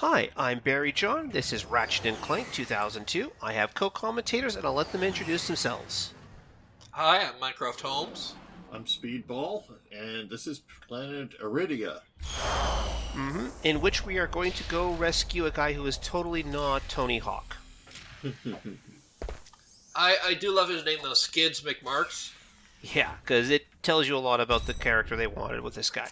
Hi, I'm Barry John. This is Ratchet and Clank 2002. I have co-commentators and I'll let them introduce themselves. Hi, I'm Minecraft Holmes. I'm Speedball, and this is Planet Aridia. In which we are going to go rescue a guy who is totally not Tony Hawk. I do love his name though, Skid McMarx. Yeah, because it tells you a lot about the character they wanted with this guy.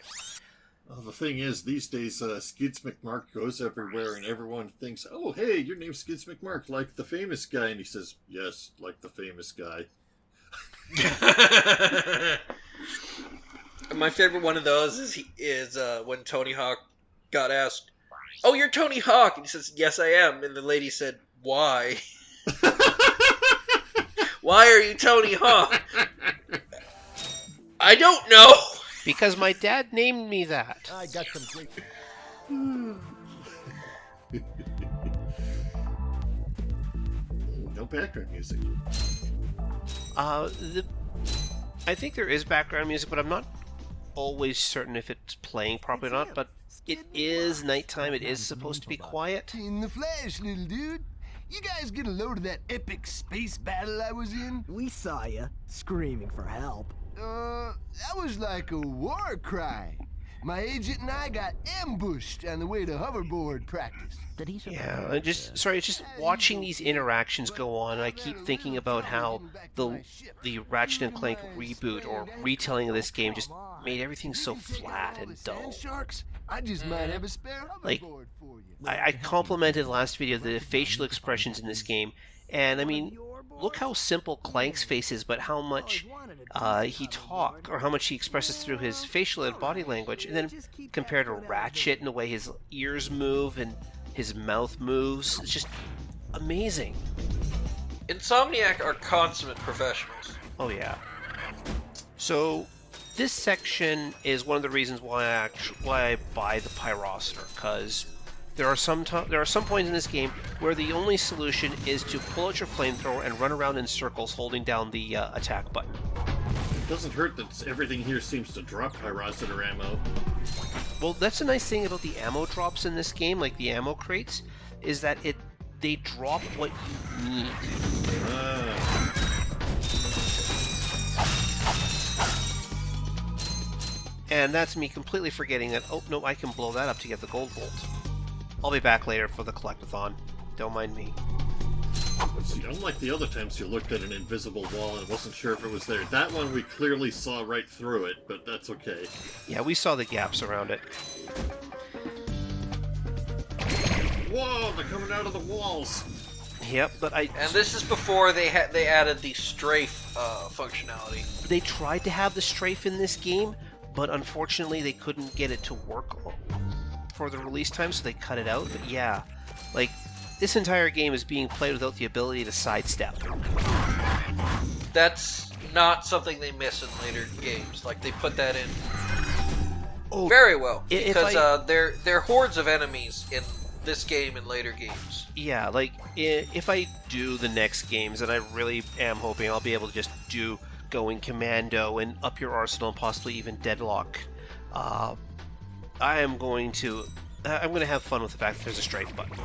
Well, the thing is, these days, Skid McMarx goes everywhere, and everyone thinks, "Oh, hey, your name's Skid McMarx, like the famous guy," and he says, "Yes, like the famous guy." My favorite one of those is when Tony Hawk got asked, "Oh, you're Tony Hawk," and he says, "Yes, I am," and the lady said, "Why? Why are you Tony Hawk?" I don't know. Because my dad named me that. I got some great... No background music. I think there is background music, but I'm not always certain if it's playing properly or not, but it is nighttime. It is supposed to be quiet. In the flesh, little dude. You guys get a load of that epic space battle I was in? We saw you, screaming for help. That was like a war cry. My agent and I got ambushed on the way to hoverboard practice. Did he survive? Yeah, it's just watching these interactions go on. I keep thinking about how the Ratchet and Clank reboot or retelling of this game just made everything so flat and dull. Sharks, I just might have a spare hoverboard for you. I complimented last video the facial expressions in this game, and I mean, look how simple Clank's face is, but how much he talks, or how much he expresses through his facial and body language, and then compared to Ratchet and the way his ears move and his mouth moves, it's just amazing. Insomniac are consummate professionals. Oh yeah. So this section is one of the reasons why I buy the Pyroster, because there are some points in this game where the only solution is to pull out your flamethrower and run around in circles holding down the attack button. It doesn't hurt that everything here seems to drop Pyroster ammo. Well, that's a nice thing about the ammo drops in this game, like the ammo crates, is that they drop what you need. And that's me completely forgetting that, oh no, I can blow that up to get the gold bolt. I'll be back later for the collectathon. Don't mind me. See, unlike the other times you looked at an invisible wall and wasn't sure if it was there, that one we clearly saw right through it, but that's okay. Yeah, we saw the gaps around it. Whoa, they're coming out of the walls! Yep, but And this is before they added the strafe functionality. They tried to have the strafe in this game, but unfortunately they couldn't get it to work for the release time, so they cut it out. But yeah, like, this entire game is being played without the ability to sidestep. That's not something they miss in later games. Like, they put that in very well. Because there are hordes of enemies in this game and later games. Yeah, like, if I do the next games, and I really am hoping I'll be able to just do going commando and up your arsenal and possibly even deadlock, I'm going to have fun with the fact that there's a strafe button.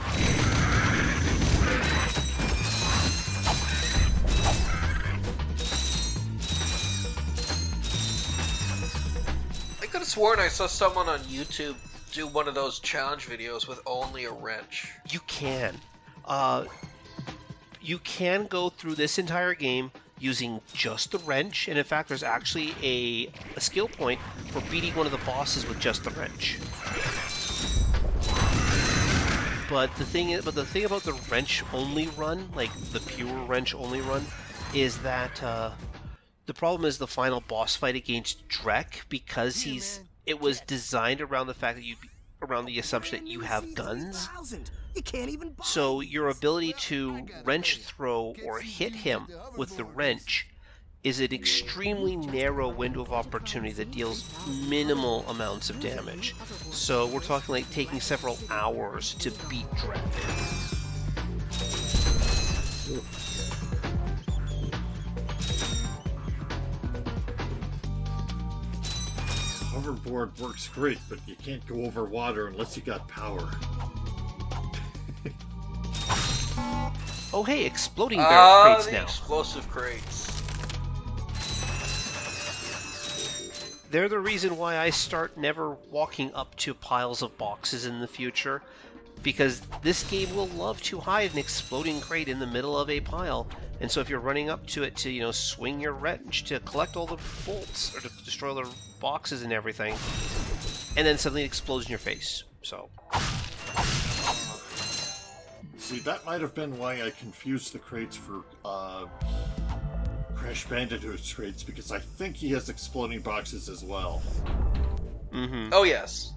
I could have sworn I saw someone on YouTube do one of those challenge videos with only a wrench. You can. You can go through this entire game using just the wrench, and in fact there's actually a skill point for beating one of the bosses with just the wrench. But the thing about the wrench only run, like the pure wrench only run, is that the problem is the final boss fight against Drek, because it was designed around the fact that around the assumption that you have guns. So your ability to wrench throw or hit him with the wrench is an extremely narrow window of opportunity that deals minimal amounts of damage. So we're talking like taking several hours to beat Drek. Hoverboard works great, but you can't go over water unless you got power. Oh hey, exploding crates the now. explosive crates. They're the reason why I start never walking up to piles of boxes in the future, because this game will love to hide an exploding crate in the middle of a pile, and so if you're running up to it to, you know, swing your wrench to collect all the bolts, or to destroy the boxes and everything, and then suddenly it explodes in your face, so... See, that might have been why I confused the crates for, Crash Bandicoot's crates, because I think he has exploding boxes as well. Mm-hmm. Oh, yes.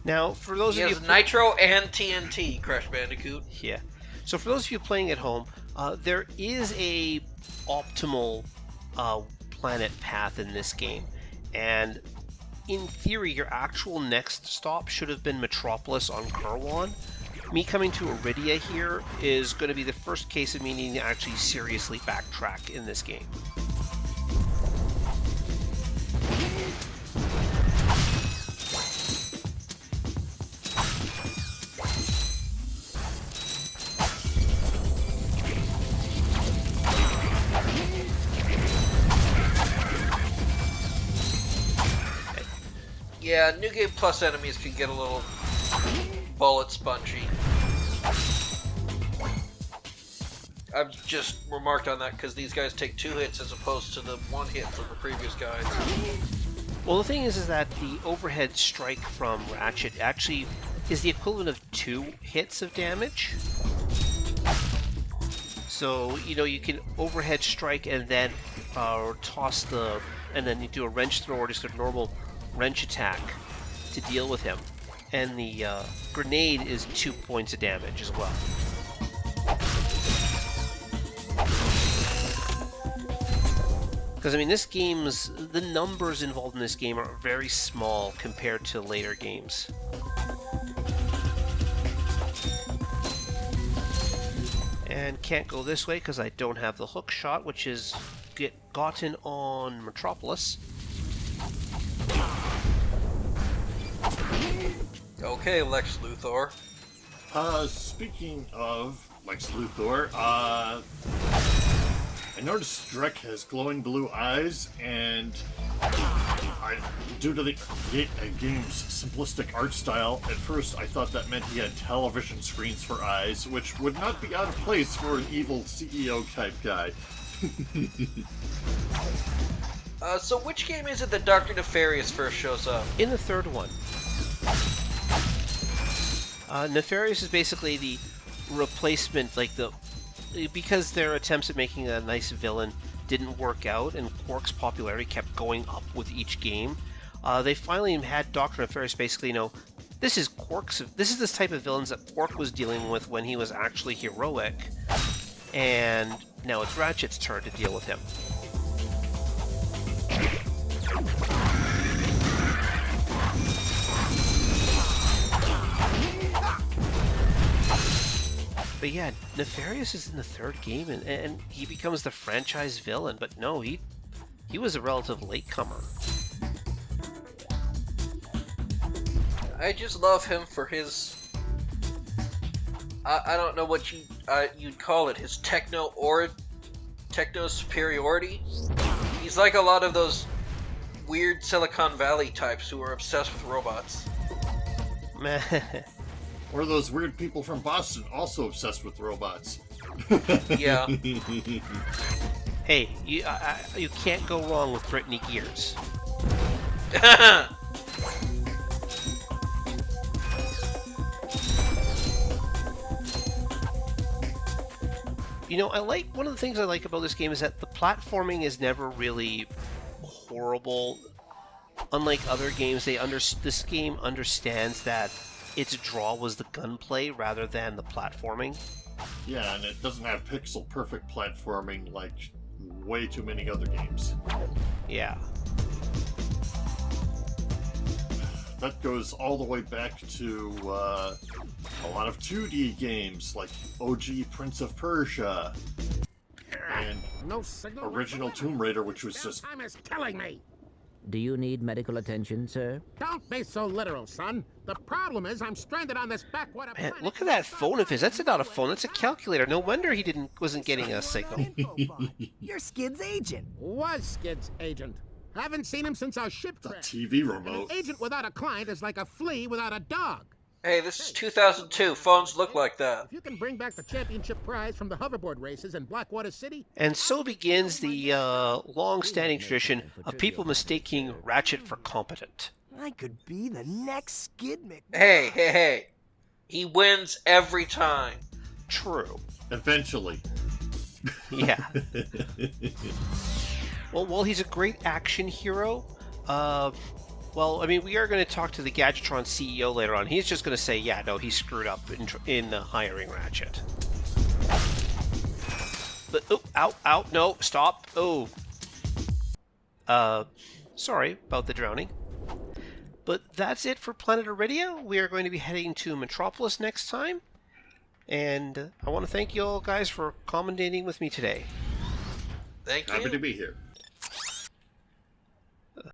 Now, for those he of you... has Nitro and TNT, Crash Bandicoot. Yeah. So for those of you playing at home, there is a optimal planet path in this game, and in theory, your actual next stop should have been Metropolis on Kurwan. Me coming to Aridia here is going to be the first case of me needing to actually seriously backtrack in this game. Yeah, New Game Plus enemies can get a little bullet spongy. I've just remarked on that because these guys take 2 hits as opposed to the 1 hit from the previous guys. Well, the thing is that the overhead strike from Ratchet actually is the equivalent of 2 hits of damage. So, you know, you can overhead strike and then toss the... and then you do a wrench throw or just a normal wrench attack to deal with him. And the grenade is 2 points of damage as well. Because, I mean, the numbers involved in this game are very small compared to later games. And can't go this way because I don't have the hook shot, which is gotten on Metropolis. Okay, Lex Luthor. Speaking of Lex Luthor, I noticed Drek has glowing blue eyes, and due to the game's simplistic art style, at first I thought that meant he had television screens for eyes, which would not be out of place for an evil CEO-type guy. So which game is it that Dr. Nefarious first shows up? In the third one. Nefarious is basically the replacement, like because their attempts at making a nice villain didn't work out, and Quark's popularity kept going up with each game. They finally had Dr. Nefarious basically, you know, this is this type of villains that Quark was dealing with when he was actually heroic, and now it's Ratchet's turn to deal with him. But yeah, Nefarious is in the third game, and he becomes the franchise villain. But no, he was a relative latecomer. I just love him for his... I don't know what you'd call it, his techno superiority. He's like a lot of those weird Silicon Valley types who are obsessed with robots. Or those weird people from Boston also obsessed with robots. Yeah. Hey, you can't go wrong with Brittany Gears. You know, one of the things I like about this game is that the platforming is never really horrible. Unlike other games, this game understands that its draw was the gunplay rather than the platforming. Yeah, and it doesn't have pixel-perfect platforming like way too many other games. Yeah. That goes all the way back to a lot of 2D games like OG Prince of Persia and original Tomb Raider, which was just... Time is killing me. Do you need medical attention, sir? Don't be so literal, son. The problem is I'm stranded on this backwater Man, planet. look at that phone of his. That's not a phone. That's a calculator. No wonder he wasn't getting a signal. You're Skid's agent. Was Skid's agent. Haven't seen him since our ship The crashed. TV An remote. agent without a client is like a flea without a dog. Hey, this is 2002. Phones look like that. If you can bring back the championship prize from the hoverboard races in Blackwater City, And so begins the long-standing tradition of people mistaking Ratchet for competent. I could be the next Skid McMarx. Hey. He wins every time. True. Eventually. Yeah. Well, while he's a great action hero, well, I mean, we are going to talk to the Gadgetron CEO later on. He's just going to say, yeah, no, he screwed up in hiring Ratchet. But, ow, no, stop, sorry about the drowning. But that's it for Planet Aridia. We are going to be heading to Metropolis next time. And I want to thank you all guys for commentating with me today. Thank you. Happy to be here.